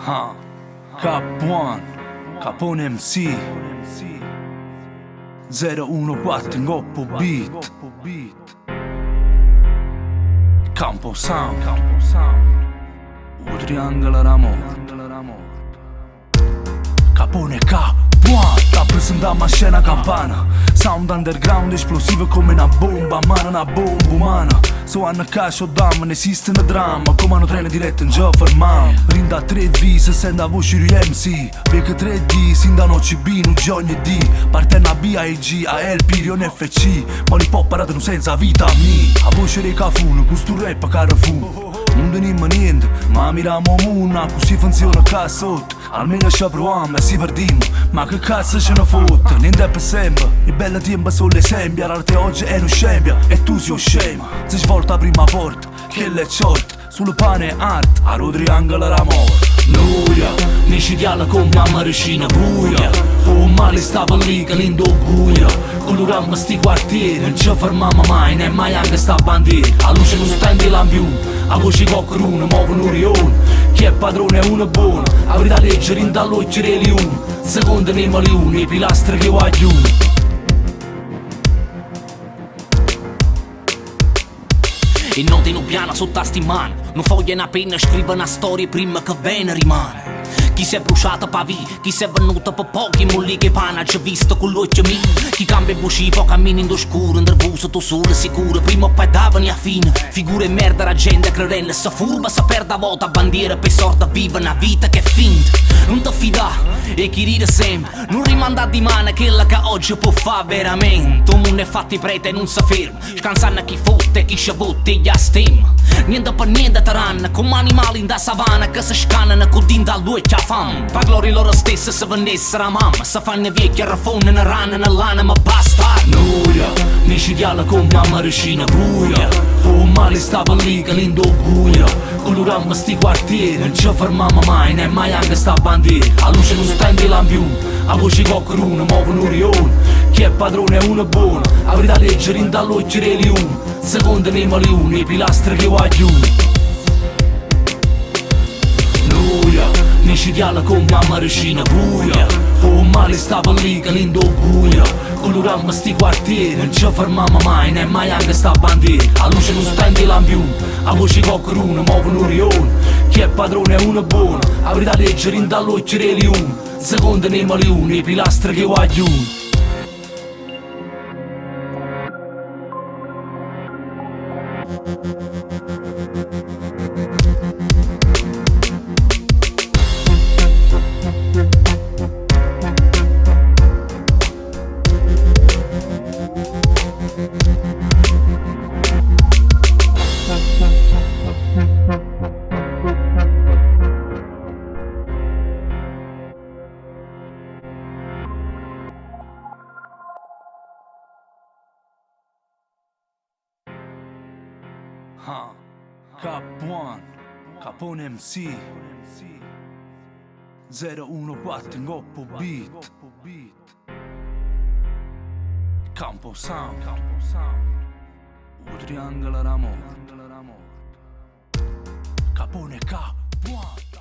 Ha, Cap1, Capone MC 014 Ngoppo Beat Campo Sound U Triangolo Ramorto Capone Cap1 rappresentiamo a scena campana. Sound underground esplosivo come una bomba, mano una bomba umana. So hanno cascio d'am, ne esiste un dramma. Come hanno treno diretto in gioco fermam. Rinda 3V, se sente la voce di MC. Perché 3D, sin da no CB, non c'è ogni D. Parte una B, A e G, A, L, Pirion, FC. Ma li può parare senza vita mia. A voce dei cafuno, questo rap Carrefour. Non tenim niente, ma miriamo una, così funziona qua sotto. Almeno ci proviamo e si perdiamo, ma che cazzo ce ne fotte? Niente è per sempre, il bello tempo sono l'esempio. L'arte oggi è una scempia e tu sei scema. Si svolta la prima porta, che l'è short. Sul pane art, a ro triangolo Ramorto. Noia, ne scegliala con mamma recina buia. Oh male stava lì che lindo buia. Colorammo sti quartieri, non ci fermiamo mai, né mai anche sta bandiera. A luce non stendi l'ambiente, a voce qualcuno muove un orione. Chi è padrone è uno buono, avrà leggere in dall'occhio dei leoni. Secondo nei maliuni, i pilastri che guagliano. E note in piano sotto sti mano, non foglia una penna, scrive una storia prima che bene rimane. Chi si è bruciato per via, chi si è venuto per pochi, molli che pana ci visto con l'occhio mio. Chi cambia buci, poi cammina in scuro, nervoso, tu solo sicuro, prima o poi davano a fine. Figure merda, la gente credella, sa furba, sa perda volta bandiera, per sorda viva una vita che è finta. Non ti fidare, e chi ride sempre, non rimanda di mano quella che oggi può fare veramente. Un mondo è fatti prete e non si ferma, scansando chi fotte, chi sciavotte e gli stemma. Niente per niente taranna, come animali in da savana che si scannano con din dal due c'ha fame. Per gloria loro stesse se vendessero a mamma, se fanno vecchia rafone ne rana nell'ana ma basta. Noia, ne scegliala con mamma recina buia. Oh male stava lì che lindo buia. Colorammo sti quartieri, non ci fermiamo mai, né mai anche sta bandiera. A luce non stendi l'ambiente, a voce qualcuno muove un orione. Chi è padrone è uno buono, avrà leggere in dall'occhio dei leoni. Secondo nei maliuni, i pilastri che guagliano. Noia, ne scegliala con mamma recina buia. Oh male stava lì che lindo buia. Colorammo sti quartieri, non ci fermiamo mai, né mai anche sta bandiera. A luce non stendi l'ambiente, a voce qualcuno muove un orione. Chi è padrone è uno buono, avrà leggere in dall'occhio dei leoni. Secondo nei maliuni, i pilastri che guagliano. Ha, Cap1, Capone MC 014 Ngoppo Beat Campo Sound U Triangolo Ramorto Capone Cap1